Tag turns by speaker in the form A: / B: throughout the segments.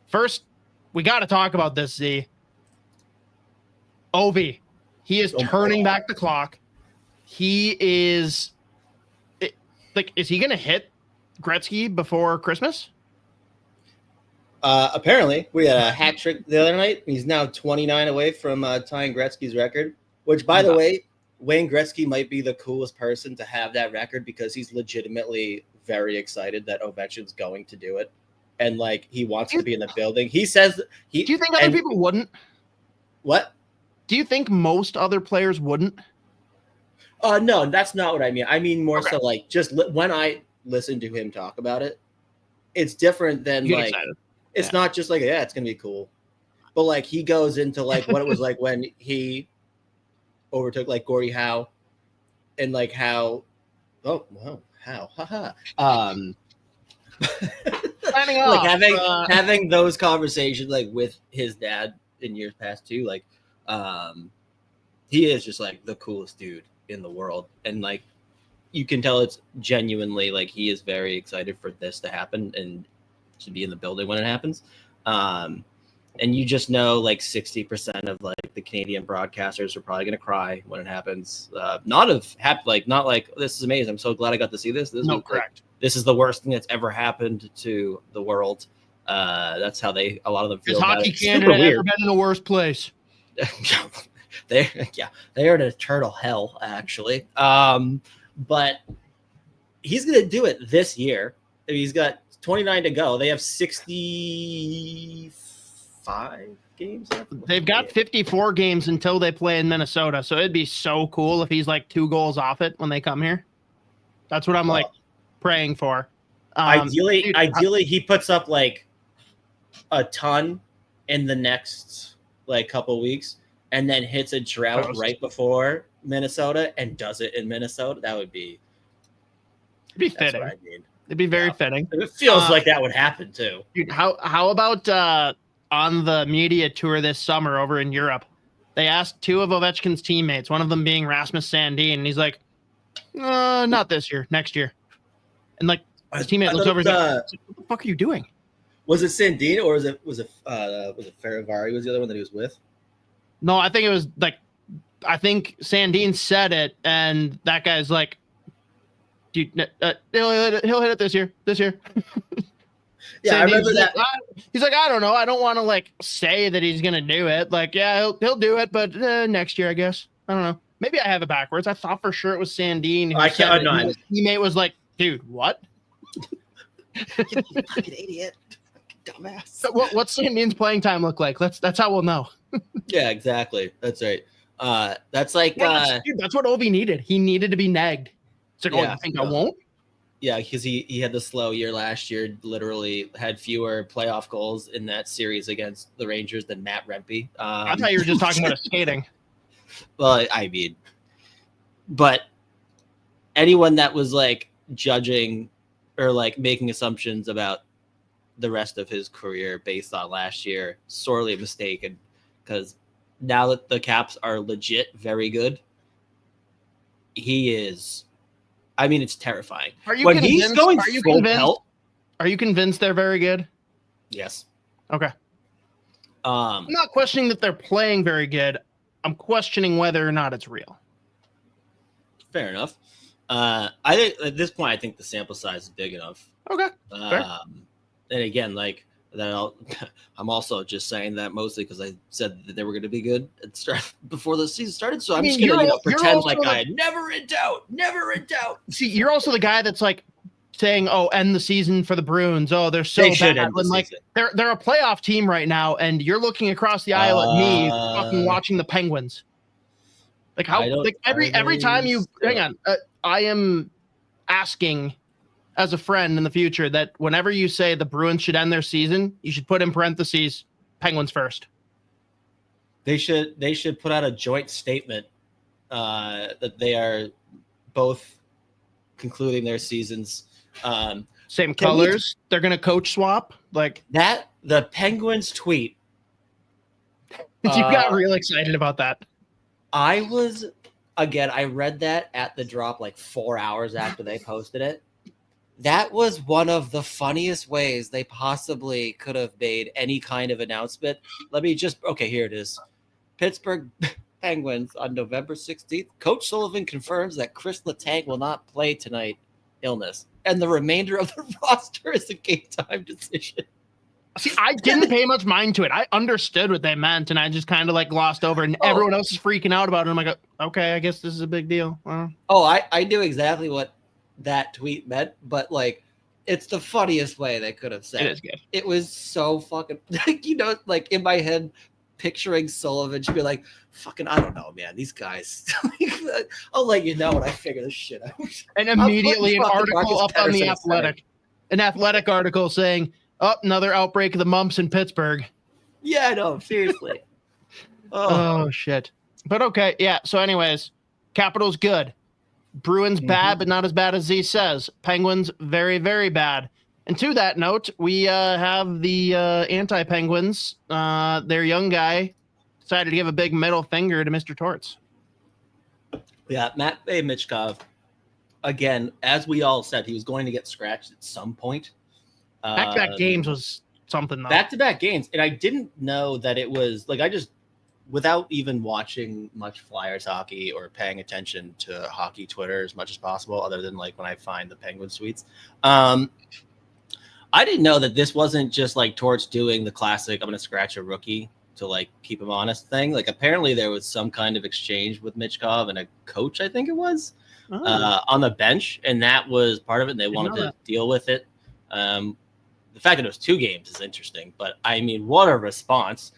A: First, we got to talk about this, Z. Ovi. He is turning back the clock. He is... is he going to hit Gretzky before Christmas?
B: Apparently, we had a hat trick the other night. He's now 29 away from tying Gretzky's record, which, by the way, Wayne Gretzky might be the coolest person to have that record because he's legitimately very excited that Ovechkin's going to do it. And, like, he wants to be in the building. He says... Do
A: you think other people wouldn't?
B: What?
A: Do you think most other players wouldn't?
B: No, that's not what I mean. I mean more so, like, just when I listen to him talk about it, it's different than, like... Excited. It's not just like, yeah, it's going to be cool. But, like, he goes into, like, what it was like when he overtook, like, Gordie Howe and, like, how... Oh, wow. How? Haha. Like, having those conversations, like, with his dad in years past, too. Like, he is just, like, the coolest dude in the world. And, like, you can tell it's genuinely, like, he is very excited for this to happen and to be in the building when it happens. And you just know like 60% of like the Canadian broadcasters are probably going to cry when it happens. Not like this is amazing. I'm so glad I got to see this. This is the worst thing that's ever happened to the world. That's how a lot of them feel.
A: Is Hockey Canada ever been in a worse place?
B: They are in eternal hell actually. But he's going to do it this year. He's got 29 to go. They have 65 games left.
A: They've got 54 games until they play in Minnesota. So it'd be so cool if he's like 2 goals off it when they come here. That's what I'm like praying for.
B: Ideally, he puts up like a ton in the next like couple weeks and then hits a drought right before Minnesota and does it in Minnesota. That would be
A: fitting. It'd be very fitting.
B: It feels like that would happen too.
A: Dude, how about on the media tour this summer over in Europe? They asked 2 of Ovechkin's teammates, one of them being Rasmus Sandin, and he's like, not this year, next year. And like his teammate looks over and like, what the fuck are you doing? Was
B: it Sandin or was it Ferravari was the other one that he was with?
A: No, I think it was like Sandin said it, and that guy's like, dude, he'll hit it this year.
B: Yeah, I remember that.
A: He's like, I don't know. I don't want to like say that he's gonna do it. Like, yeah, he'll do it, but next year, I guess. I don't know. Maybe I have it backwards. I thought for sure it was Sandin.
B: I can't. No,
A: his teammate was like, dude, what?
B: You fucking idiot, dumbass.
A: So what's Sandin's playing time look like? That's how we'll know.
B: Yeah, exactly. That's right. That's like
A: dude, that's what Ovi needed. He needed to be nagged. It's like, you think I won't?
B: Yeah, because he had the slow year last year, literally had fewer playoff goals in that series against the Rangers than Matt Rempe.
A: I thought you were just talking about skating.
B: Well, I mean, but anyone that was like judging or like making assumptions about the rest of his career based on last year, sorely mistaken, because now that the Caps are legit very good, he is... I mean, it's terrifying.
A: Are you convinced they're very good?
B: Yes.
A: Okay. I'm not questioning that they're playing very good. I'm questioning whether or not it's real.
B: Fair enough. I think at this point, I think the sample size is big enough.
A: Okay.
B: And again, like that, I'm also just saying that mostly because I said that they were going to be good at start before the season started. So I'm just going to pretend like I never in doubt.
A: See, you're also the guy that's like saying, "Oh, end the season for the Bruins. Oh, they're so bad." When like they're a playoff team right now, and you're looking across the aisle at me, fucking watching the Penguins. Like how? Like every time you hang on, I am asking. As a friend in the future, that whenever you say the Bruins should end their season, you should put in parentheses Penguins first.
B: They should put out a joint statement that they are both concluding their seasons.
A: Same colors. They're going to coach swap like
B: that. The Penguins tweet.
A: You got real excited about that.
B: I read that at the drop like 4 hours after they posted it. that was one of the funniest ways they possibly could have made any kind of announcement. Here it is. Pittsburgh Penguins on November 16th. Coach Sullivan confirms that Chris Letang will not play tonight, illness. And the remainder of the roster is a game time decision.
A: See, I didn't pay much mind to it. I understood what they meant, and I just kind of like glossed over, and everyone else is freaking out about it. I'm like, okay, I guess this is a big deal.
B: I knew exactly what that tweet meant, but like, it's the funniest way they could have said
A: it. Is good.
B: It was so fucking, like in my head, picturing Sullivan should be like, fucking, I don't know, man. These guys, I'll let you know when I figure this shit out.
A: And immediately an article up on The Athletic, an Athletic article saying, another outbreak of the mumps in Pittsburgh.
B: Yeah, I know. Seriously.
A: Oh, shit. But okay. Yeah. So anyways, Capitals good. Bruins bad, but not as bad as Z says. Penguins very, very bad. And to that note, we have the anti-Penguins. Their young guy decided to give a big middle finger to Mr. Torts.
B: Yeah, Michkov. Again, as we all said, he was going to get scratched at some point.
A: Back-to-back games was something, though.
B: Back-to-back games. And I didn't know that it was, like, without even watching much Flyers hockey or paying attention to hockey Twitter as much as possible, other than, like, when I find the Penguin tweets, I didn't know that this wasn't just, like, Torts doing the classic, I'm going to scratch a rookie to, like, keep him honest thing. Like, apparently there was some kind of exchange with Michkov and a coach, I think it was, on the bench, and that was part of it, and they wanted to deal with it. The fact that it was 2 games is interesting, but I mean, what a response.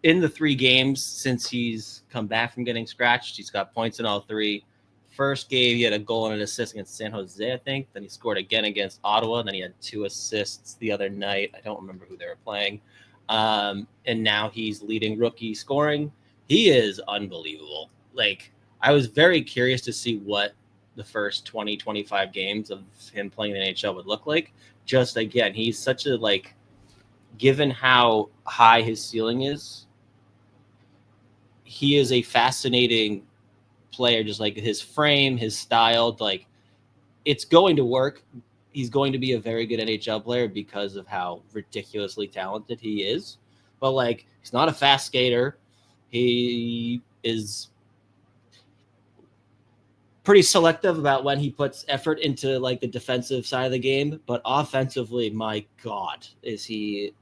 B: In the 3 games since he's come back from getting scratched, he's got points in all 3. First game, he had a goal and an assist against San Jose, I think. Then he scored again against Ottawa. Then he had 2 assists the other night. I don't remember who they were playing. And now he's leading rookie scoring. He is unbelievable. Like, I was very curious to see what the first 20, 25 games of him playing in the NHL would look like. Just, again, he's such a, like, given how high his ceiling is, he is a fascinating player. Just like his frame, his style, like, it's going to work. He's going to be a very good NHL player because of how ridiculously talented he is. But, like, he's not a fast skater. He is pretty selective about when he puts effort into, like, the defensive side of the game. But offensively, my God, is he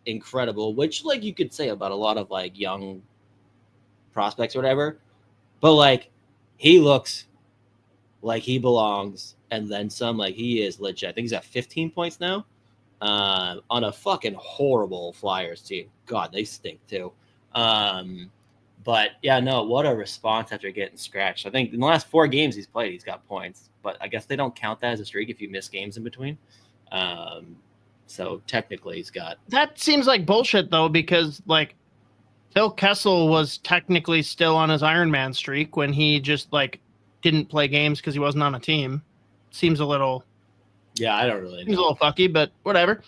B: incredible, which, like, you could say about a lot of, like, young prospects or whatever. But, like, he looks like he belongs, and then some. Like, he is legit. I think he's at 15 points now on a fucking horrible Flyers team. God, they stink too. But yeah, no, what a response after getting scratched. I think in the last 4 games he's played, he's got points, but I guess they don't count that as a streak if you miss games in between. So technically he's got.
A: That seems like bullshit though, because like Phil Kessel was technically still on his Iron Man streak when he just like didn't play games because he wasn't on a team. Seems a little.
B: Yeah, I don't really know.
A: Seems a little fucky, but whatever.